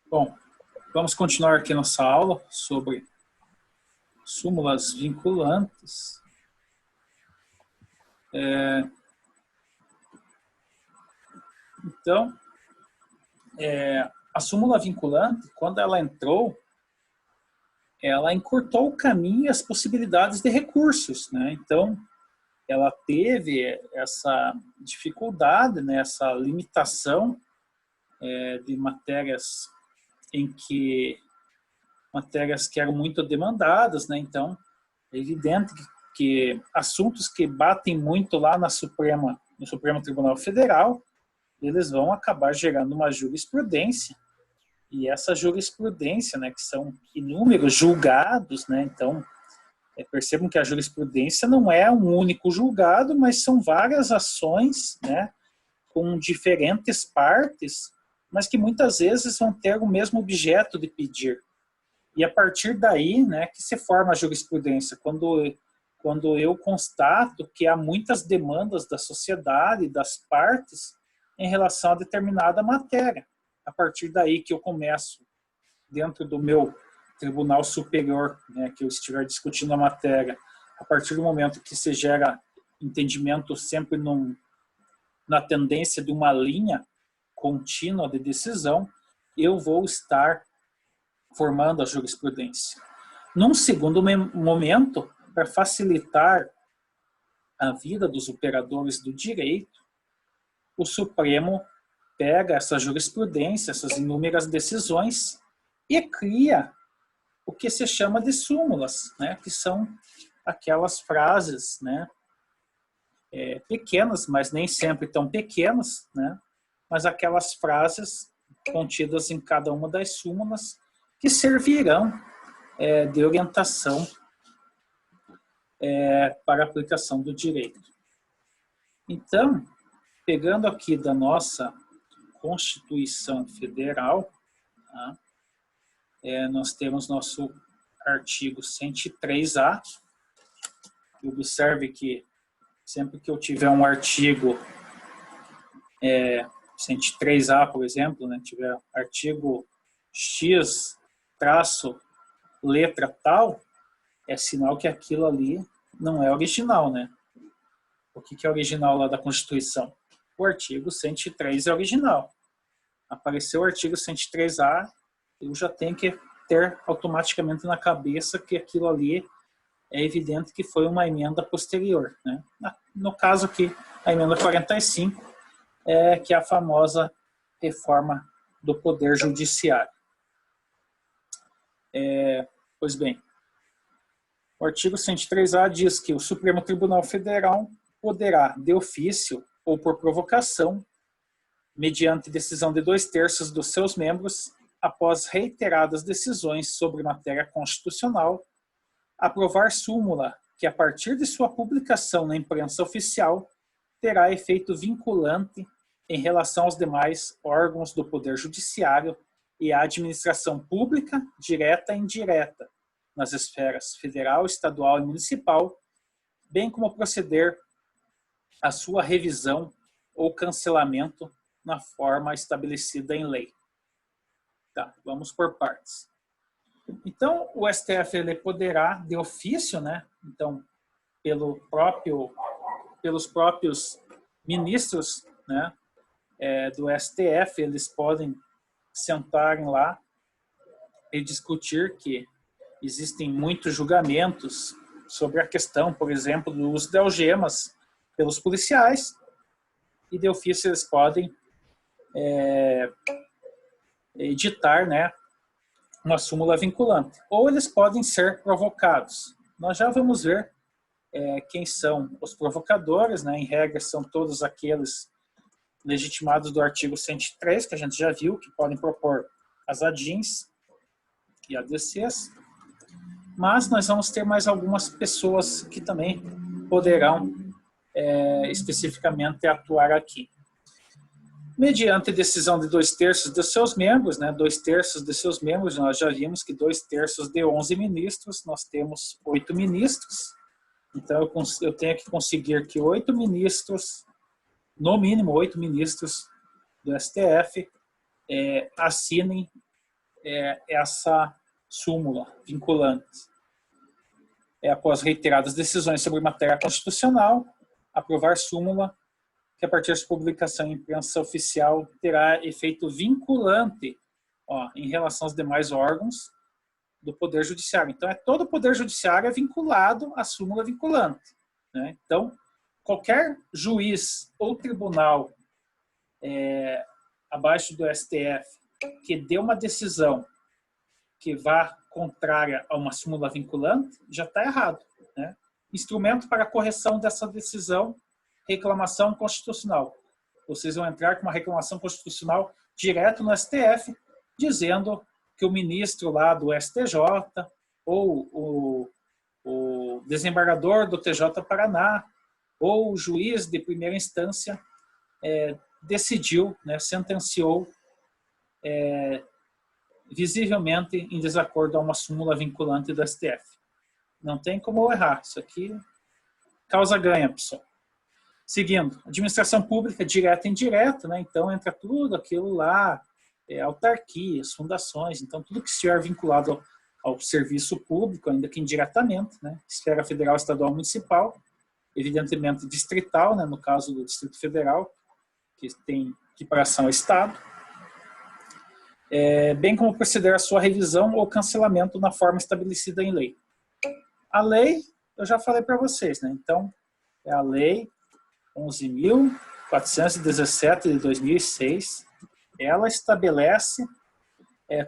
Bom, vamos continuar aqui nossa aula sobre súmulas vinculantes. Então, a súmula vinculante, quando ela entrou, ela encurtou o caminho e as possibilidades de recursos, né? Então, ela teve essa dificuldade, né, essa limitação de matérias matérias que eram muito demandadas, né? Então, é evidente que assuntos que batem muito lá no Supremo Tribunal Federal, eles vão acabar gerando uma jurisprudência, e essa jurisprudência, né, que são inúmeros julgados, né? Então, percebam que a jurisprudência não é um único julgado, mas são várias ações, né, com diferentes partes, mas que muitas vezes vão ter o mesmo objeto de pedir. E a partir daí, né, que se forma a jurisprudência, quando eu constato que há muitas demandas da sociedade, das partes, em relação a determinada matéria. A partir daí que eu começo, dentro do meu tribunal superior, né, que eu estiver discutindo a matéria, a partir do momento que se gera entendimento sempre na tendência de uma linha contínua de decisão, eu vou estar formando a jurisprudência. Num segundo momento, para facilitar a vida dos operadores do direito, o Supremo pega essa jurisprudência, essas inúmeras decisões, e cria o que se chama de súmulas, né, que são aquelas frases, né, pequenas, mas nem sempre tão pequenas, né, mas aquelas frases contidas em cada uma das súmulas que servirão de orientação para a aplicação do direito. Então, pegando aqui da nossa Constituição Federal, tá? Nós temos nosso artigo 103A. Observe que sempre que eu tiver um artigo 103A, por exemplo, né, tiver artigo X, traço, letra tal, é sinal que aquilo ali não é original, né? O que é original lá da Constituição? O artigo 103 é original. Apareceu o artigo 103A, eu já tenho que ter automaticamente na cabeça que aquilo ali é evidente que foi uma emenda posterior, né? No caso aqui, a emenda 45, que é a famosa reforma do Poder Judiciário. Pois bem, o artigo 103A diz que o Supremo Tribunal Federal poderá, de ofício ou por provocação, mediante decisão de 2/3 dos seus membros, após reiteradas decisões sobre matéria constitucional, aprovar súmula que, a partir de sua publicação na imprensa oficial, terá efeito vinculante em relação aos demais órgãos do Poder Judiciário e à administração pública, direta e indireta, nas esferas federal, estadual e municipal, bem como proceder à sua revisão ou cancelamento na forma estabelecida em lei. Tá, vamos por partes. Então, o STF ele poderá, de ofício, né? Então, pelos próprios ministros, né, do STF, eles podem sentarem lá e discutir que existem muitos julgamentos sobre a questão, por exemplo, do uso de algemas pelos policiais, e de ofício eles podem editar, né, uma súmula vinculante. Ou eles podem ser provocados. Nós já vamos ver quem são os provocadores, né? Em regra, são todos aqueles legitimados do artigo 103, que a gente já viu, que podem propor as ADINs e ADCs. Mas nós vamos ter mais algumas pessoas que também poderão especificamente atuar aqui. Mediante decisão de 2/3 dos seus membros, né, 2/3 de seus membros, nós já vimos que 2/3 de 11 ministros, nós temos 8 ministros, então eu tenho que conseguir que 8 ministros, no mínimo 8 ministros do STF, assinem essa súmula vinculante. Após reiteradas decisões sobre matéria constitucional, aprovar súmula que, a partir de publicação em imprensa oficial, terá efeito vinculante em relação aos demais órgãos do Poder Judiciário. Então, todo o Poder Judiciário é vinculado à súmula vinculante, né? Então, qualquer juiz ou tribunal abaixo do STF que dê uma decisão que vá contrária a uma súmula vinculante, já está errado, né? Instrumento para correção dessa decisão, reclamação constitucional. Vocês vão entrar com uma reclamação constitucional direto no STF, dizendo que o ministro lá do STJ ou o desembargador do TJ Paraná ou o juiz de primeira instância decidiu, né, sentenciou visivelmente em desacordo a uma súmula vinculante do STF. Não tem como errar. Isso aqui causa ganha, pessoal. Seguindo, administração pública direta e indireta, né? Então entra tudo aquilo lá, autarquias, fundações, então tudo que estiver vinculado ao serviço público, ainda que indiretamente, né? Esfera federal, estadual, municipal, evidentemente distrital, né? No caso do Distrito Federal, que tem equiparação ao Estado, bem como proceder à sua revisão ou cancelamento na forma estabelecida em lei. A lei, eu já falei para vocês, né? Então, é a lei 11.417 de 2006, ela estabelece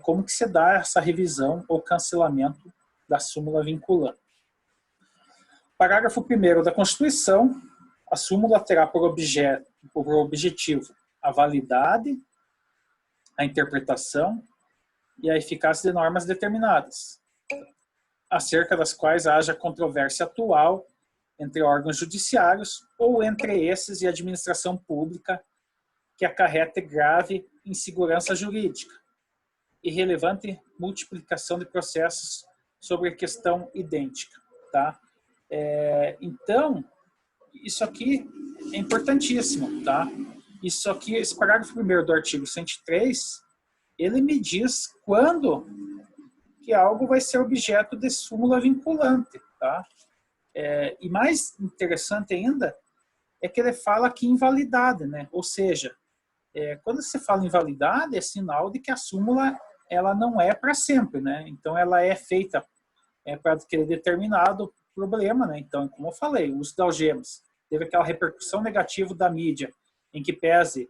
como que se dá essa revisão ou cancelamento da súmula vinculante. Parágrafo 1º da Constituição, a súmula terá por objetivo a validade, a interpretação e a eficácia de normas determinadas, acerca das quais haja controvérsia atual entre órgãos judiciários ou entre esses e a administração pública que acarrete grave insegurança jurídica e relevante multiplicação de processos sobre a questão idêntica. Tá? Então, isso aqui é importantíssimo. Tá? Isso aqui, esse parágrafo 1º do artigo 103, ele me diz quando que algo vai ser objeto de súmula vinculante. Tá? E mais interessante ainda é que ele fala aqui em invalidade, né? Ou seja, quando você fala em invalidade, é sinal de que a súmula ela não é para sempre, né? Então ela é feita para aquele determinado problema, né? Então, como eu falei, o uso de algemas teve aquela repercussão negativa da mídia em que pese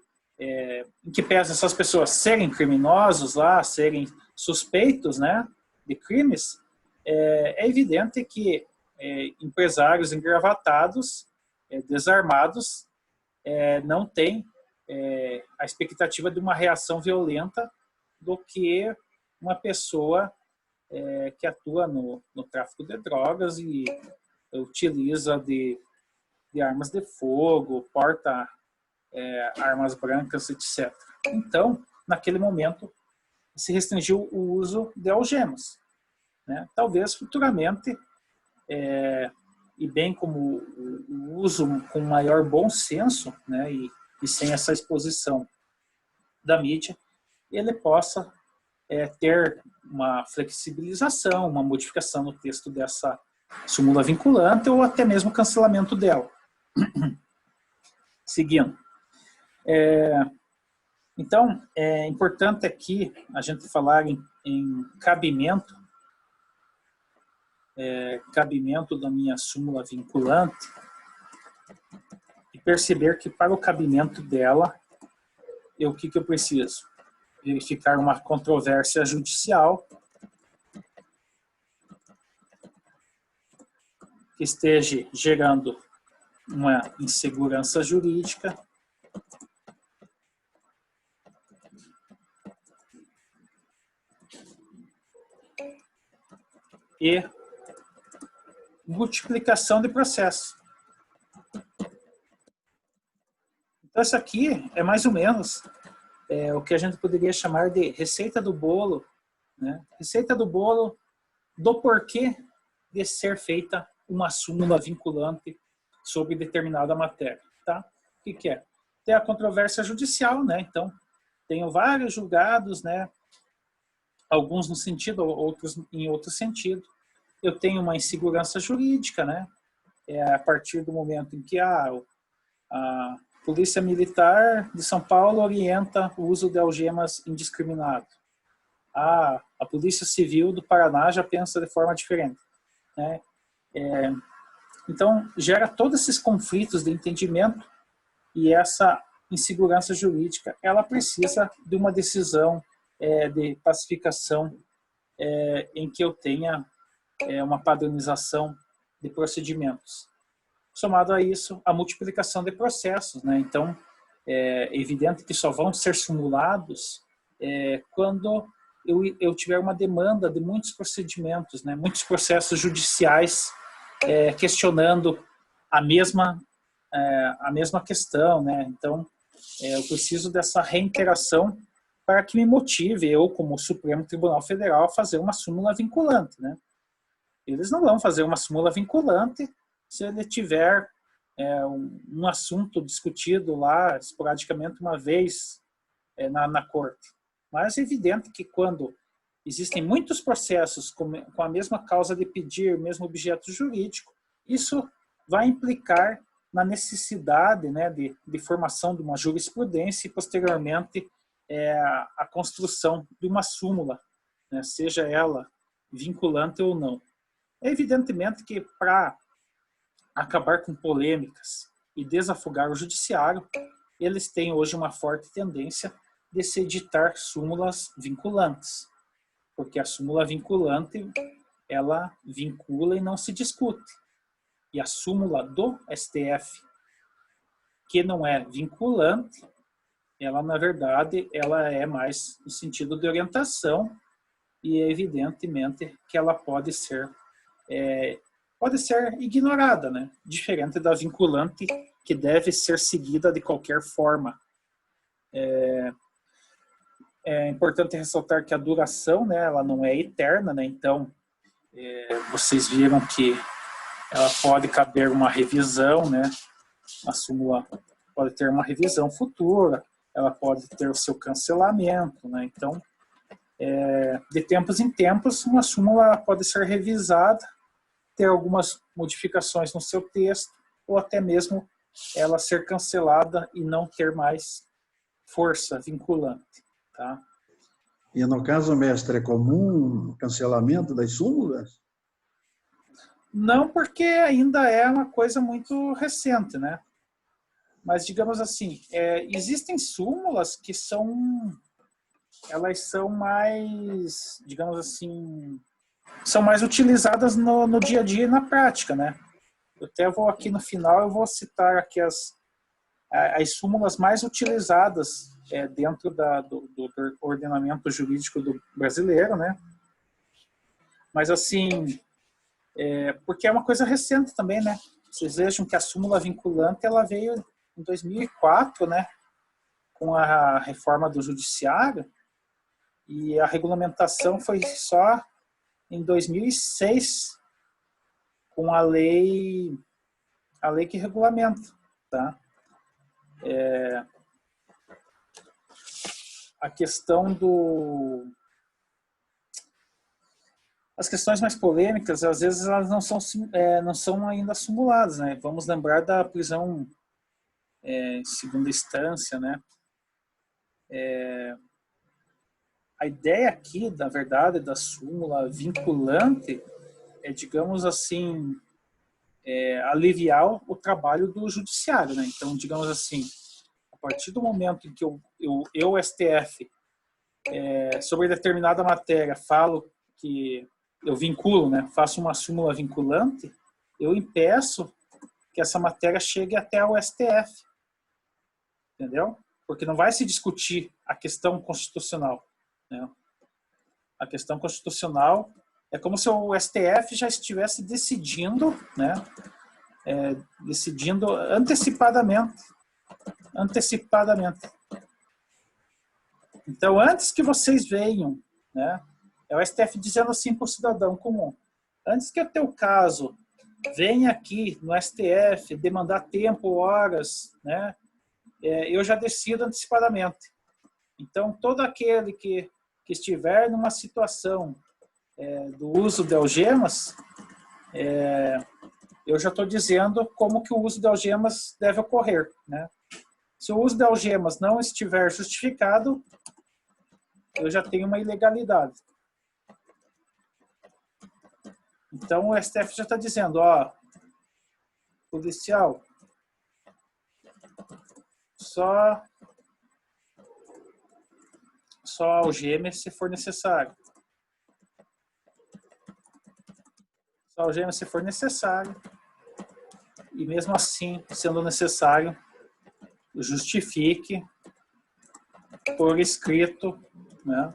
essas pessoas serem criminosos lá, serem suspeitos, né, de crimes. É evidente que empresários engravatados, desarmados, não têm a expectativa de uma reação violenta do que uma pessoa que atua no tráfico de drogas e utiliza de armas de fogo, porta armas brancas, etc. Então, naquele momento, se restringiu o uso de algemas, né? Talvez futuramente, e bem como o uso com maior bom senso, né, e sem essa exposição da mídia, ele possa ter uma flexibilização, uma modificação no texto dessa súmula vinculante ou até mesmo cancelamento dela. Seguindo. Então, é importante aqui a gente falar em cabimento, cabimento da minha súmula vinculante e perceber que para o cabimento dela, o que eu preciso? Verificar uma controvérsia judicial que esteja gerando uma insegurança jurídica e multiplicação de processo. Então, isso aqui é mais ou menos o que a gente poderia chamar de receita do bolo, né? Receita do bolo do porquê de ser feita uma súmula vinculante sobre determinada matéria. Tá? O que é? Tem a controvérsia judicial, né? Então, tenho vários julgados, né, alguns no sentido, outros em outro sentido. Eu tenho uma insegurança jurídica, né? A partir do momento em que a Polícia Militar de São Paulo orienta o uso de algemas indiscriminado. A Polícia Civil do Paraná já pensa de forma diferente, né? Então, gera todos esses conflitos de entendimento e essa insegurança jurídica, ela precisa de uma decisão de pacificação em que eu tenha uma padronização de procedimentos. Somado a isso, a multiplicação de processos, né? Então, é evidente que só vão ser simulados quando eu tiver uma demanda de muitos procedimentos, né? Muitos processos judiciais questionando a mesma questão, né? Então, eu preciso dessa reiteração para que me motive, eu como Supremo Tribunal Federal, a fazer uma súmula vinculante, né? Eles não vão fazer uma súmula vinculante se ele tiver um assunto discutido lá esporadicamente uma vez na corte. Mas é evidente que quando existem muitos processos com a mesma causa de pedir, mesmo objeto jurídico, isso vai implicar na necessidade, né, de formação de uma jurisprudência e, posteriormente, a construção de uma súmula, né, seja ela vinculante ou não. Evidentemente que, para acabar com polêmicas e desafogar o judiciário, eles têm hoje uma forte tendência de se editar súmulas vinculantes, porque a súmula vinculante, ela vincula e não se discute. E a súmula do STF, que não é vinculante, ela, na verdade, ela é mais no sentido de orientação e, evidentemente, que ela pode ser ignorada, né? Diferente da vinculante, que deve ser seguida de qualquer forma. É importante ressaltar que a duração, né, ela não é eterna, né? Então, vocês viram que ela pode caber uma revisão, né? A súmula pode ter uma revisão futura, ela pode ter o seu cancelamento, né? Então, de tempos em tempos, uma súmula pode ser revisada, ter algumas modificações no seu texto, ou até mesmo ela ser cancelada e não ter mais força vinculante, tá? E no caso, mestre, é comum o cancelamento das súmulas? Não, porque ainda é uma coisa muito recente, né? Mas, digamos assim, existem súmulas que elas são mais, digamos assim, são mais utilizadas no dia a dia e na prática, né? Eu até vou aqui no final, eu vou citar aqui as súmulas mais utilizadas dentro do ordenamento jurídico brasileiro, né? Mas, assim, porque é uma coisa recente também, né? Vocês vejam que a súmula vinculante, ela veio em 2004, né? Com a reforma do judiciário, e a regulamentação foi só em 2006, com a lei que regulamenta, tá? A questão as questões mais polêmicas, às vezes elas não são ainda simuladas, né? Vamos lembrar da prisão em segunda instância, né? A ideia aqui, na verdade, da súmula vinculante digamos assim, aliviar o trabalho do judiciário, né? Então, digamos assim, a partir do momento em que eu STF, sobre determinada matéria, falo que eu vinculo, né? Faço uma súmula vinculante, eu impeço que essa matéria chegue até o STF, entendeu? Porque não vai se discutir a questão constitucional, né? A questão constitucional é como se o STF já estivesse decidindo, né? Decidindo antecipadamente. Então, antes que vocês venham, né? É o STF dizendo assim para o cidadão comum: antes que o teu caso venha aqui no STF demandar tempo, horas, né? Eu já decido antecipadamente. Então, todo aquele que que estiver numa situação do uso de algemas, eu já estou dizendo como que o uso de algemas deve ocorrer, né? Se o uso de algemas não estiver justificado, eu já tenho uma ilegalidade. Então, o STF já está dizendo, ó, policial, só algema se for necessário. Só algema se for necessário. E mesmo assim, sendo necessário, justifique por escrito, né,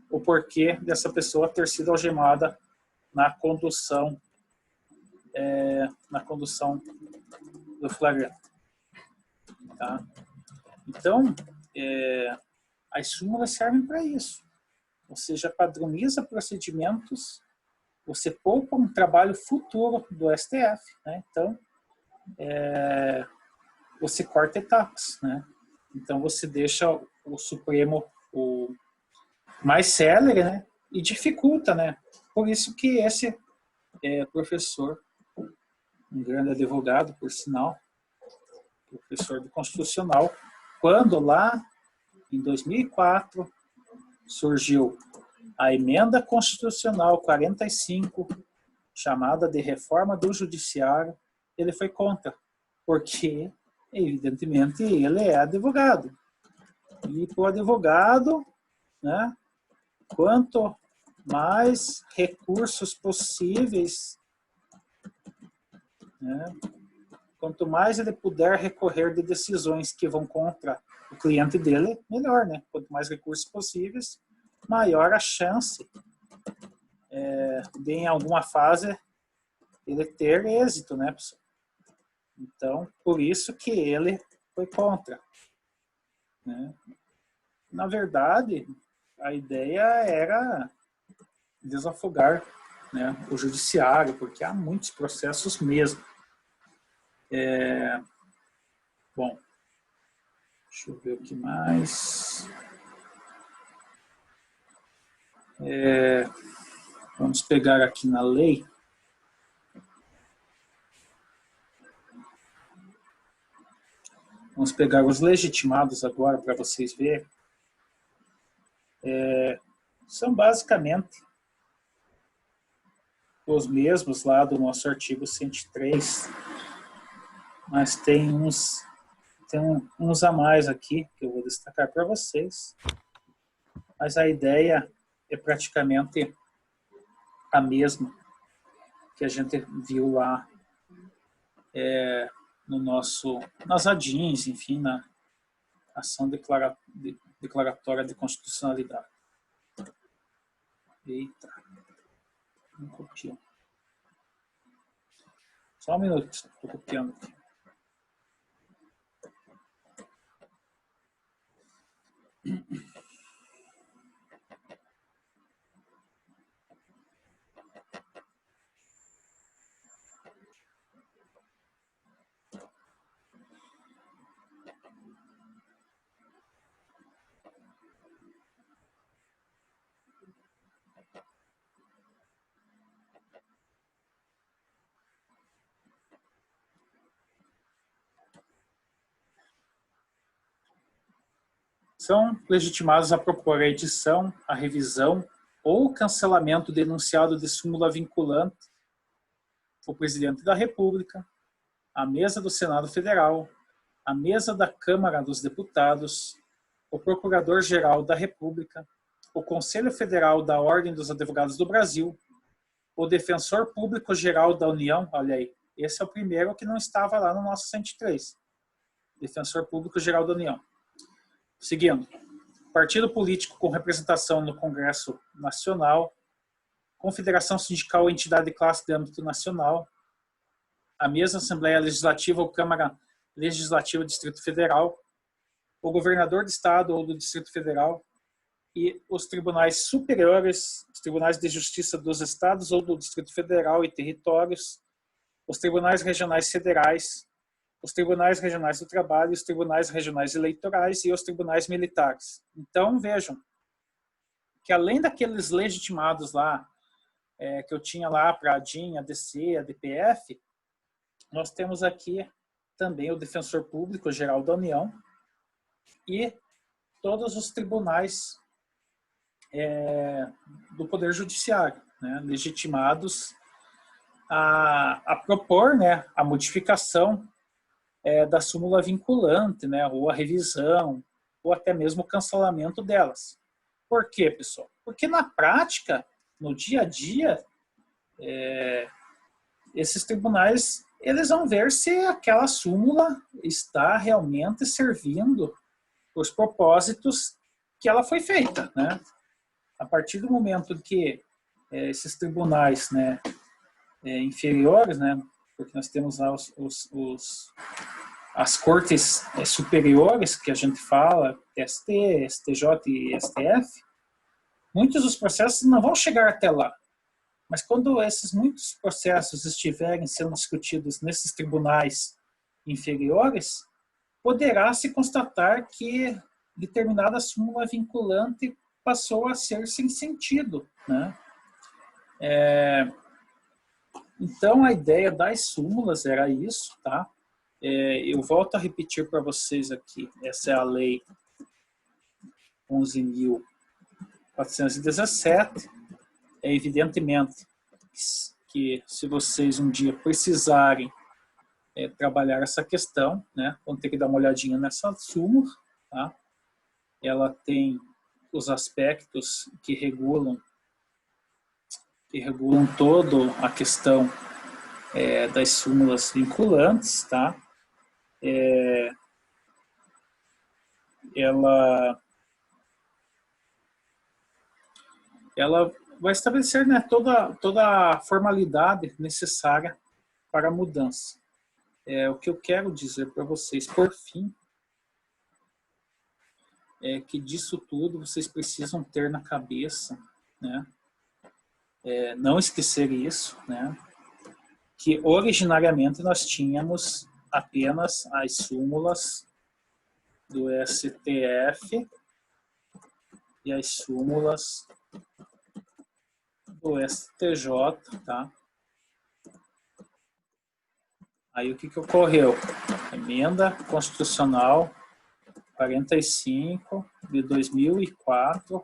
o porquê dessa pessoa ter sido algemada na condução do flagrante. Tá? Então, as súmulas servem para isso. Ou seja, padroniza procedimentos, você poupa um trabalho futuro do STF. Né? Então, você corta etapas. Né? Então, você deixa o Supremo o mais célere, né? E dificulta. Né? Por isso que esse professor, um grande advogado, por sinal, professor do Constitucional, quando lá em 2004 surgiu a Emenda Constitucional 45, chamada de Reforma do Judiciário, ele foi contra, porque, evidentemente, ele é advogado. E para o advogado, né, quanto mais recursos possíveis, né, quanto mais ele puder recorrer de decisões que vão contra o cliente dele, melhor, né? Quanto mais recursos possíveis, maior a chance de, em alguma fase, ele ter êxito, né, pessoal? Então, por isso que ele foi contra. Né? Na verdade, a ideia era desafogar, né, o judiciário, porque há muitos processos mesmo. Bom, deixa eu ver o que mais. Vamos pegar aqui na lei. Vamos pegar os legitimados agora para vocês verem. São basicamente os mesmos lá do nosso artigo 103, mas tem uns a mais aqui que eu vou destacar para vocês. Mas a ideia é praticamente a mesma que a gente viu lá nas ADINs, enfim, na ação declaratória de constitucionalidade. Eita, não copiou. Só um minuto, estou copiando aqui. São legitimados a propor a edição, a revisão ou cancelamento do enunciado de súmula vinculante o presidente da República, a mesa do Senado Federal, a mesa da Câmara dos Deputados, o Procurador-Geral da República, o Conselho Federal da Ordem dos Advogados do Brasil, o Defensor Público-Geral da União, olha aí, esse é o primeiro que não estava lá no nosso 103, Defensor Público-Geral da União. Seguindo, partido político com representação no Congresso Nacional, confederação sindical ou entidade de classe de âmbito nacional, a mesma Assembleia Legislativa ou Câmara Legislativa do Distrito Federal, o governador do Estado ou do Distrito Federal e os tribunais superiores, os tribunais de justiça dos estados ou do Distrito Federal e territórios, os tribunais regionais federais, os tribunais regionais do trabalho, os tribunais regionais eleitorais e os tribunais militares. Então, vejam, que além daqueles legitimados lá, que eu tinha lá para a ADIM, a DC, a DPF, nós temos aqui também o Defensor Público Geral da União e todos os tribunais do Poder Judiciário, né, legitimados a propor, né, a modificação da súmula vinculante, né, ou a revisão, ou até mesmo o cancelamento delas. Por quê, pessoal? Porque na prática, no dia a dia, esses tribunais eles vão ver se aquela súmula está realmente servindo os propósitos que ela foi feita, né? A partir do momento que esses tribunais, né, inferiores, né, porque nós temos lá as cortes superiores, que a gente fala, TST, STJ e STF, muitos dos processos não vão chegar até lá. Mas quando esses muitos processos estiverem sendo discutidos nesses tribunais inferiores, poderá se constatar que determinada súmula vinculante passou a ser sem sentido, né? Então, a ideia das súmulas era isso, tá? Eu volto a repetir para vocês aqui, essa é a lei 11.417. Evidentemente que se vocês um dia precisarem trabalhar essa questão, né, vão ter que dar uma olhadinha nessa súmula, tá? Ela tem os aspectos que regulam toda a questão das súmulas vinculantes, tá? Ela vai estabelecer, né, toda a formalidade necessária para a mudança. O que eu quero dizer para vocês, por fim, é que disso tudo vocês precisam ter na cabeça, né, não esquecer isso, né, que originariamente nós tínhamos apenas as súmulas do STF e as súmulas do STJ, tá? Aí o que ocorreu? Emenda Constitucional 45 de 2004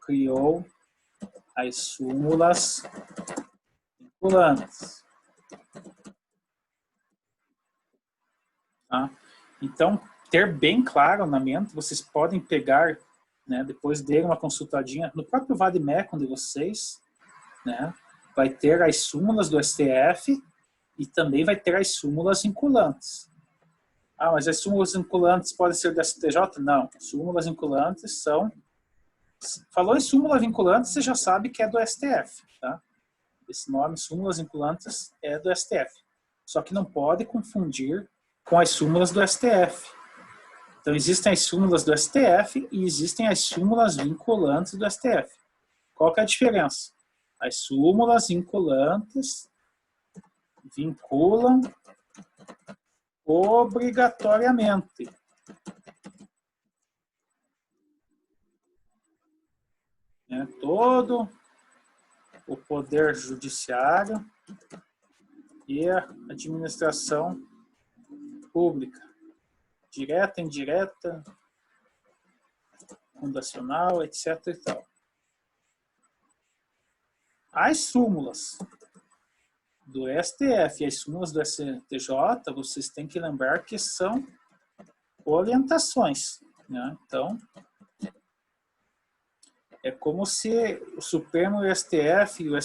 criou as súmulas vinculantes. Tá? Então, ter bem claro na mente, vocês podem pegar, né, depois de uma consultadinha no próprio Vademecum de vocês, né, vai ter as súmulas do STF e também vai ter as súmulas vinculantes. Ah, mas as súmulas vinculantes podem ser do STJ? Não, súmulas vinculantes são... Falou em súmula vinculante, você já sabe que é do STF, tá? Esse nome, súmulas vinculantes, é do STF. Só que não pode confundir com as súmulas do STF. Então, existem as súmulas do STF e existem as súmulas vinculantes do STF. Qual que é a diferença? As súmulas vinculantes vinculam obrigatoriamente. Todo o poder judiciário e a administração pública, direta, indireta, fundacional, etc. e tal. As súmulas do STF e as súmulas do STJ, vocês têm que lembrar que são orientações, né? Então, é como se o Supremo e o STF, o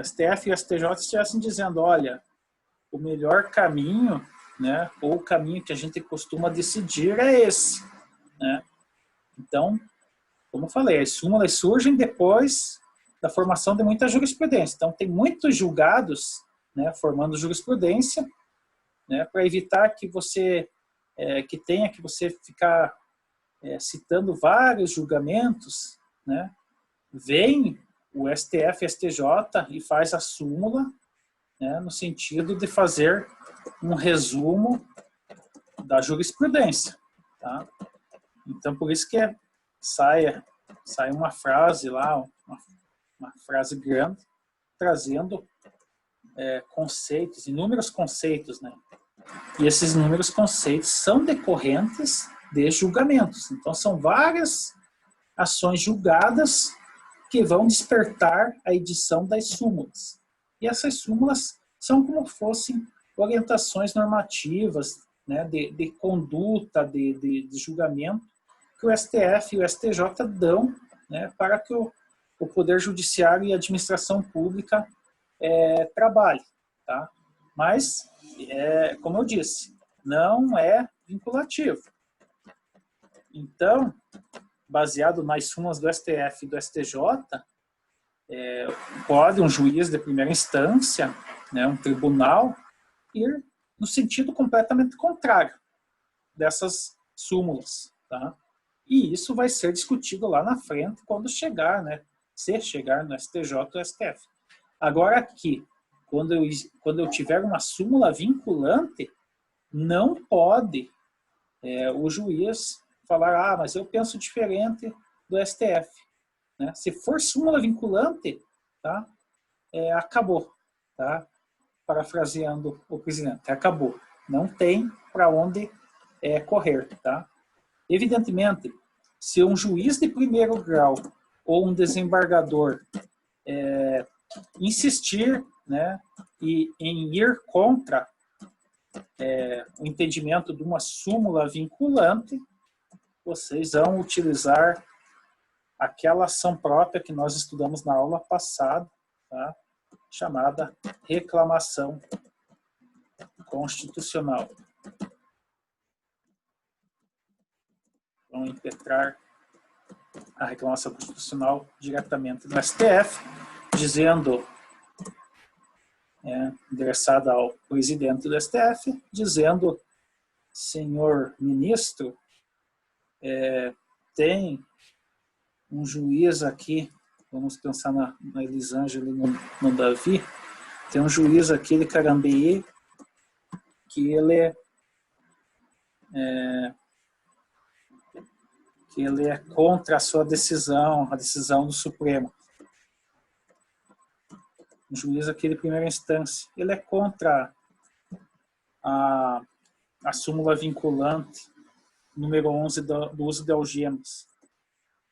STF e o STJ estivessem dizendo, olha, o melhor caminho, né, ou o caminho que a gente costuma decidir é esse, né? Então, como eu falei, as súmulas surgem depois da formação de muita jurisprudência. Então, tem muitos julgados, né, formando jurisprudência, né, para evitar que você tenha que você ficar citando vários julgamentos, né? Vem o STF e STJ e faz a súmula, né, no sentido de fazer um resumo da jurisprudência, tá? Então, por isso que sai sai uma frase lá, uma frase grande, trazendo conceitos, inúmeros conceitos, né? E esses inúmeros conceitos são decorrentes de julgamentos. Então, são várias ações julgadas que vão despertar a edição das súmulas. E essas súmulas são como fossem orientações normativas, né, de conduta, de julgamento, que o STF e o STJ dão, né, para que o Poder Judiciário e a Administração Pública trabalhem. Tá? Mas, como eu disse, não é vinculativo. Então, baseado nas súmulas do STF e do STJ, pode um juiz de primeira instância, né, um tribunal, ir no sentido completamente contrário dessas súmulas. Tá? E isso vai ser discutido lá na frente quando chegar, né, se chegar no STJ ou STF. Agora aqui, quando eu tiver uma súmula vinculante, não pode o juiz falar, mas eu penso diferente do STF. Né? Se for súmula vinculante, tá? Acabou. Tá? Parafraseando o presidente, acabou. Não tem para onde correr. Tá? Evidentemente, se um juiz de primeiro grau ou um desembargador insistir, né, em ir contra o entendimento de uma súmula vinculante, vocês vão utilizar aquela ação própria que nós estudamos na aula passada, tá? Chamada reclamação constitucional. Vão impetrar a reclamação constitucional diretamente no STF, dizendo, endereçada ao presidente do STF, dizendo, senhor ministro, tem um juiz aqui, vamos pensar na Elisângela e no Davi, tem um juiz aqui de Carambeí que ele é contra a sua decisão, a decisão do Supremo. Um juiz aqui de primeira instância, ele é contra a súmula vinculante número 11 do uso de algemas.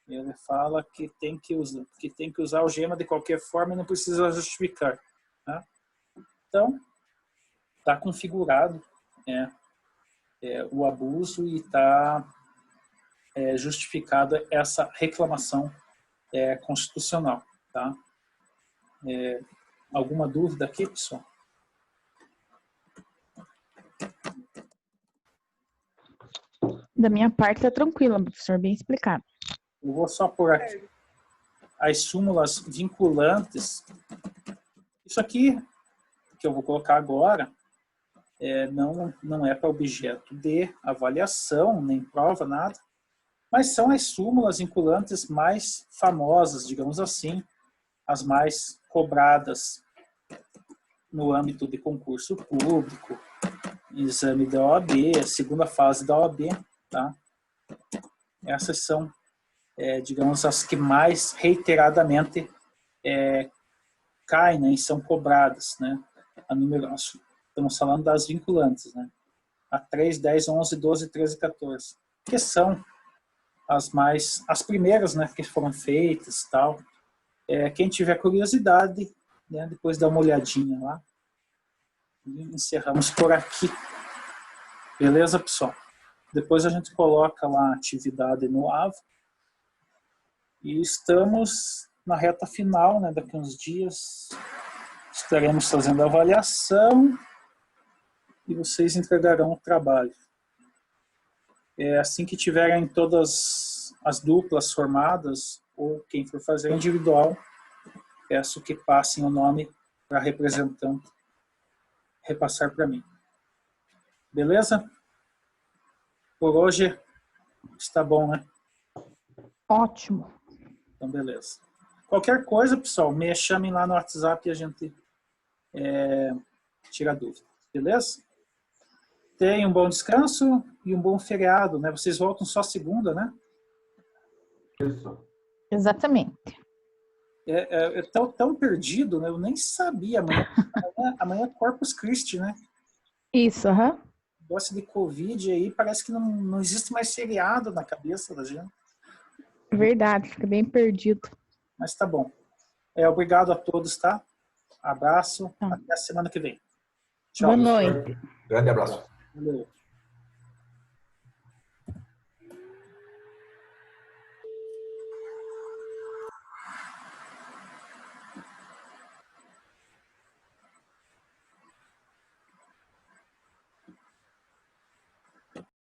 Ele fala que tem que usar algema de qualquer forma e não precisa justificar. Tá? Então, está configurado o abuso e está justificada essa reclamação constitucional. Tá? Alguma dúvida aqui, pessoal? Da minha parte está tranquila, professor, bem explicado. Eu vou só por aqui. As súmulas vinculantes. Isso aqui, que eu vou colocar agora, não é para objeto de avaliação, nem prova, nada, mas são as súmulas vinculantes mais famosas, digamos assim, as mais cobradas no âmbito de concurso público, exame da OAB, segunda fase da OAB. Tá? Essas são, digamos, as que mais reiteradamente caem, né, e são cobradas. Né? Estamos falando das vinculantes, né? A 3, 10, 11, 12, 13 e 14, que são as primeiras, né, que foram feitas. Tal. Quem tiver curiosidade, né, depois dá uma olhadinha lá. E encerramos por aqui. Beleza, pessoal? Depois a gente coloca lá a atividade no AVA. E estamos na reta final, né? Daqui a uns dias estaremos fazendo a avaliação e vocês entregarão o trabalho. Assim que tiverem todas as duplas formadas, ou quem for fazer individual, peço que passem o nome para representante repassar para mim. Beleza? Por hoje está bom, né? Ótimo. Então, beleza. Qualquer coisa, pessoal, me chamem lá no WhatsApp e a gente tira dúvida. Beleza? Tenham um bom descanso e um bom feriado, né? Vocês voltam só segunda, né? Isso. Exatamente. Eu tô tão perdido, né? Eu nem sabia. Amanhã é Corpus Christi, né? Isso, aham. Negócio de Covid aí, parece que não existe mais feriado na cabeça da gente. Verdade, fica bem perdido. Mas tá bom. Obrigado a todos, tá? Abraço. Tá. Até a semana que vem. Tchau. Boa noite. Grande abraço. Valeu.